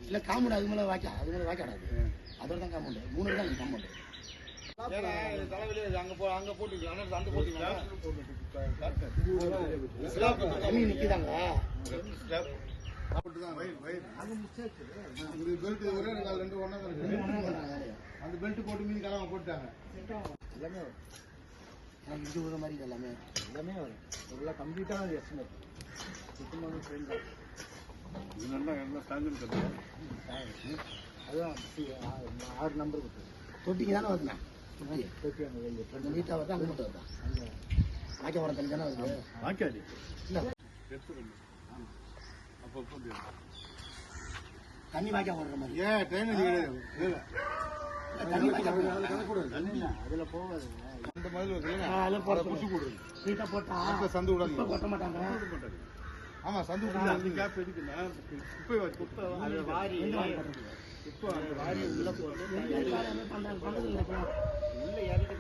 இல்ல காம்பவுண்ட் அது மேல வாக்காடாது அதோட தான் காம்பவுண்ட் 3 தான் காம்பவுண்ட் அங்க போட்டுக்கலாம் அந்த போட்டீங்களா நிக்குதாங்க அந்த பெல்ட் போட்டு மீன் கலவை போட்டாங்க எல்லாமே இது ஒரு மாதிரி எல்லாமே வரும் எல்லாம் கம்ப்ளீட்டான எஸ்டிமேட் சுத்தமான ட்ரெயின் தான் அதுதான் 6 நம்பர் தொட்டிக்கு தானே வருதுண்ணா தொட்டி அங்கே நீட்டாக வருது அங்கே மட்டும் வருதா அங்கே வாய்க்க வர தண்ணி தானே வருது வாய்க்காது இல்லை தண்ணி வாய்க்க வர்ற மாதிரி ட்ரெயின் அதுல போகாது அந்த மாதிரி போட்டா சந்து விடாது கொட்ட மாட்டாங்க ஆமா சந்து கேப் எதுக்குன்னா குப்பை வாரி இப்போ வாரி உள்ள போட்டு